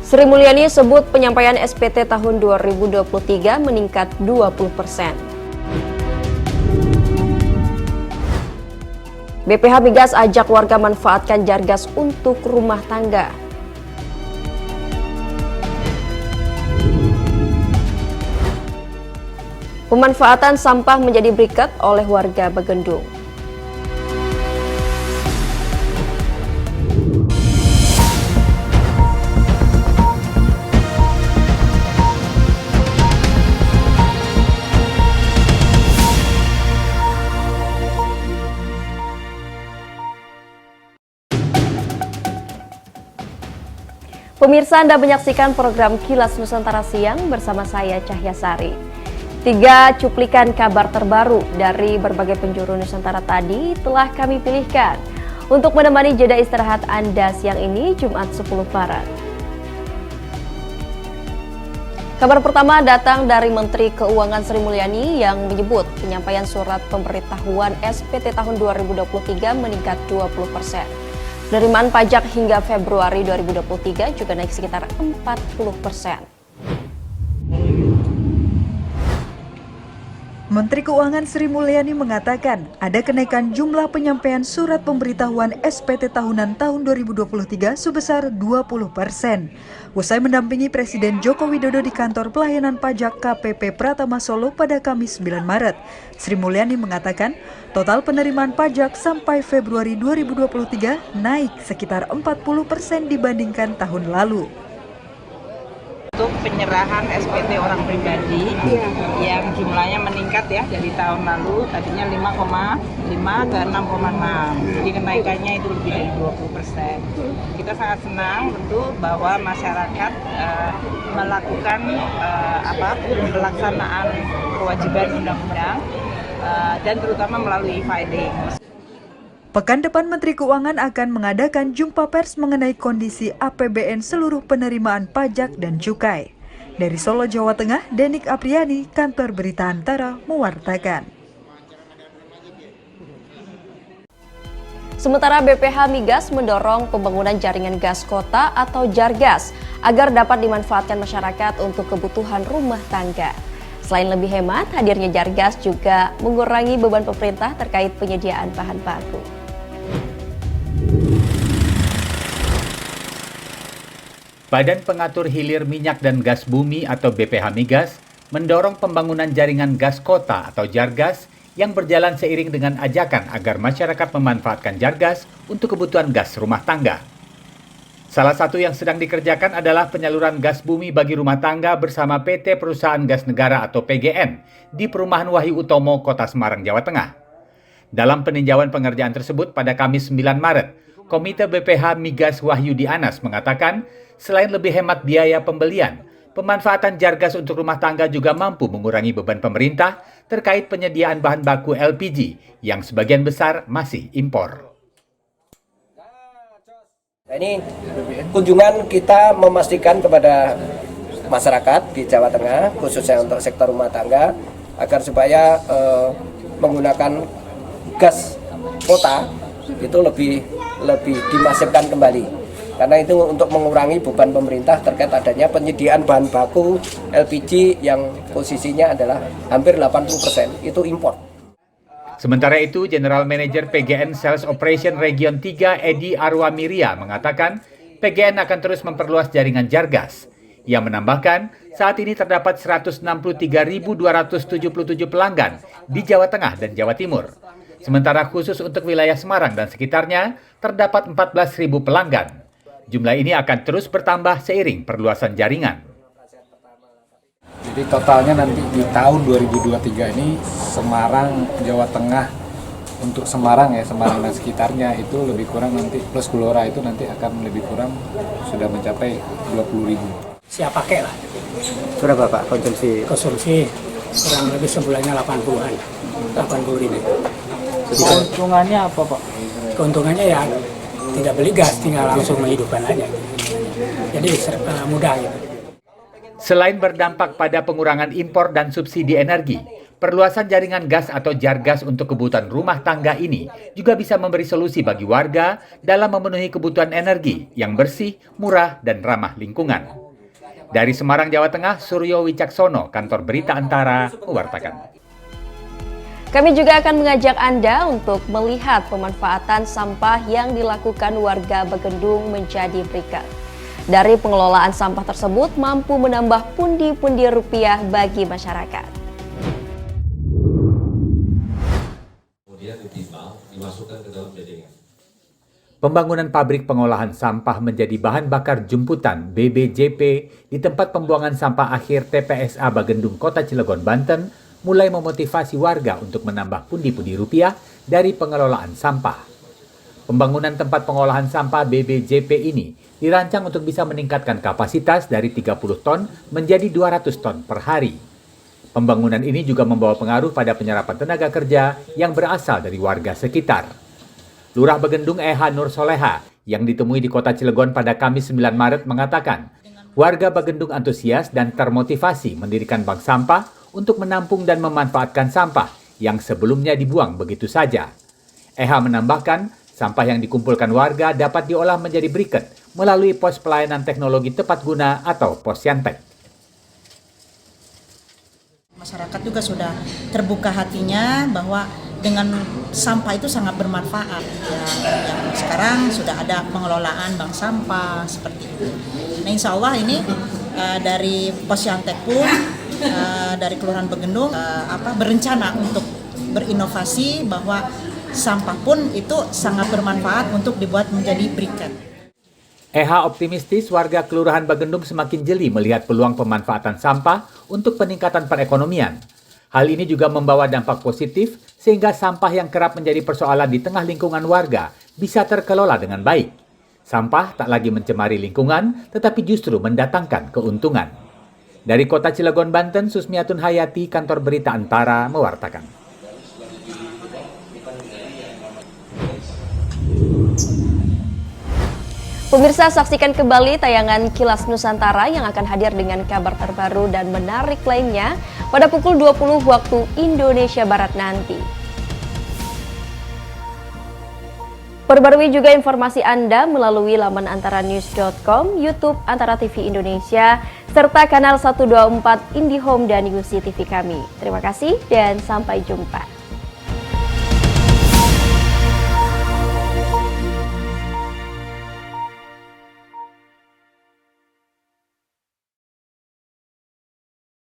Sri Mulyani sebut penyampaian SPT tahun 2023 meningkat 20%. BPH Migas ajak warga manfaatkan Jargas untuk rumah tangga. Pemanfaatan sampah menjadi briket oleh warga Begendung. Pemirsa, Anda menyaksikan program Kilas Nusantara Siang bersama saya Cahya Sari. 3 cuplikan kabar terbaru dari berbagai penjuru Nusantara tadi telah kami pilihkan untuk menemani jeda istirahat Anda siang ini Jumat 10 Maret. Kabar pertama datang dari Menteri Keuangan Sri Mulyani yang menyebut penyampaian surat pemberitahuan SPT tahun 2023 meningkat 20%. Penerimaan pajak hingga Februari 2023 juga naik sekitar 40%. Menteri Keuangan Sri Mulyani mengatakan ada kenaikan jumlah penyampaian surat pemberitahuan SPT tahunan tahun 2023 sebesar 20%. Usai mendampingi Presiden Joko Widodo di kantor pelayanan pajak KPP Pratama Solo pada Kamis 9 Maret, Sri Mulyani mengatakan total penerimaan pajak sampai Februari 2023 naik sekitar 40% dibandingkan tahun lalu. Untuk penyerahan SPT orang pribadi yang jumlahnya meningkat ya dari tahun lalu, tadinya 5,5 ke 6,6, jadi kenaikannya itu lebih dari 20%. Kita sangat senang tentu bahwa masyarakat melakukan pelaksanaan kewajiban undang-undang dan terutama melalui e-filing. Pekan depan Menteri Keuangan akan mengadakan jumpa pers mengenai kondisi APBN seluruh penerimaan pajak dan cukai. Dari Solo, Jawa Tengah, Denik Apriani, Kantor Berita Antara, mewartakan. Sementara BPH Migas mendorong pembangunan jaringan gas kota atau Jargas agar dapat dimanfaatkan masyarakat untuk kebutuhan rumah tangga. Selain lebih hemat, hadirnya Jargas juga mengurangi beban pemerintah terkait penyediaan bahan baku. Badan Pengatur Hilir Minyak dan Gas Bumi atau BPH Migas mendorong pembangunan jaringan gas kota atau Jargas yang berjalan seiring dengan ajakan agar masyarakat memanfaatkan Jargas untuk kebutuhan gas rumah tangga. Salah satu yang sedang dikerjakan adalah penyaluran gas bumi bagi rumah tangga bersama PT Perusahaan Gas Negara atau PGN di Perumahan Wahyu Utomo, Kota Semarang, Jawa Tengah. Dalam peninjauan pengerjaan tersebut pada Kamis 9 Maret, Komite BPH Migas Wahyudi Anas mengatakan selain lebih hemat biaya pembelian, pemanfaatan Jargas untuk rumah tangga juga mampu mengurangi beban pemerintah terkait penyediaan bahan baku LPG yang sebagian besar masih impor. Ini kunjungan kita memastikan kepada masyarakat di Jawa Tengah, khususnya untuk sektor rumah tangga, agar supaya menggunakan gas kota itu lebih dimasifkan kembali. Karena itu untuk mengurangi beban pemerintah terkait adanya penyediaan bahan baku LPG yang posisinya adalah hampir 80% itu impor. Sementara itu, General Manager PGN Sales Operation Region 3 Edi Arwamiria mengatakan PGN akan terus memperluas jaringan Jargas. Ia menambahkan, saat ini terdapat 163.277 pelanggan di Jawa Tengah dan Jawa Timur. Sementara khusus untuk wilayah Semarang dan sekitarnya, terdapat 14.000 pelanggan. Jumlah ini akan terus bertambah seiring perluasan jaringan. Jadi totalnya nanti di tahun 2023 ini Semarang, Jawa Tengah, untuk Semarang dan sekitarnya itu lebih kurang nanti plus Gelora itu nanti akan lebih kurang sudah mencapai 20.000. Siap pakai lah. Sudah Bapak konsumsi? Konsumsi kurang lebih sebulannya 80-an, 80.000. Keuntungannya apa Pak? Keuntungannya ya tidak beli gas, tinggal langsung menghidupkan aja. Jadi mudah gitu. Selain berdampak pada pengurangan impor dan subsidi energi, Perluasan jaringan gas atau jargas untuk kebutuhan rumah tangga ini juga bisa memberi solusi bagi warga dalam memenuhi kebutuhan energi yang bersih, murah, dan ramah lingkungan. Dari Semarang, Jawa Tengah, Suryo Wicaksono, Kantor Berita Antara, mewartakan. Kami juga akan mengajak Anda untuk melihat pemanfaatan sampah yang dilakukan warga Begendung menjadi berikut. Dari pengelolaan sampah tersebut mampu menambah pundi-pundi rupiah bagi masyarakat. Dimasukkan ke dalam jaringan. Pembangunan pabrik pengolahan sampah menjadi bahan bakar jemputan BBJP di tempat pembuangan sampah akhir TPSA Bagendung, Kota Cilegon, Banten, mulai memotivasi warga untuk menambah pundi-pundi rupiah dari pengelolaan sampah. Pembangunan tempat pengolahan sampah BBJP ini dirancang untuk bisa meningkatkan kapasitas dari 30 ton menjadi 200 ton per hari. Pembangunan ini juga membawa pengaruh pada penyerapan tenaga kerja yang berasal dari warga sekitar. Lurah Begendung EH Nur Soleha yang ditemui di Kota Cilegon pada Kamis 9 Maret mengatakan, warga Begendung antusias dan termotivasi mendirikan bank sampah untuk menampung dan memanfaatkan sampah yang sebelumnya dibuang begitu saja. EH menambahkan, sampah yang dikumpulkan warga dapat diolah menjadi briket melalui pos pelayanan teknologi tepat guna atau posyantek. Masyarakat juga sudah terbuka hatinya bahwa dengan sampah itu sangat bermanfaat. Yang sekarang sudah ada pengelolaan bank sampah seperti itu. Nah, insya Allah ini dari Posyantek pun dari Kelurahan Begendung berencana untuk berinovasi bahwa sampah pun itu sangat bermanfaat untuk dibuat menjadi briket. EH optimistis warga Kelurahan Bagendung semakin jeli melihat peluang pemanfaatan sampah untuk peningkatan perekonomian. Hal ini juga membawa dampak positif sehingga sampah yang kerap menjadi persoalan di tengah lingkungan warga bisa terkelola dengan baik. Sampah tak lagi mencemari lingkungan tetapi justru mendatangkan keuntungan. Dari Kota Cilegon, Banten, Susmiatun Hayati, Kantor Berita Antara, mewartakan. Pemirsa, saksikan kembali tayangan Kilas Nusantara yang akan hadir dengan kabar terbaru dan menarik lainnya pada pukul 20 waktu Indonesia Barat nanti. Perbarui juga informasi Anda melalui laman antaranews.com, YouTube Antara TV Indonesia, serta kanal 124 IndiHome dan UC TV kami. Terima kasih dan sampai jumpa.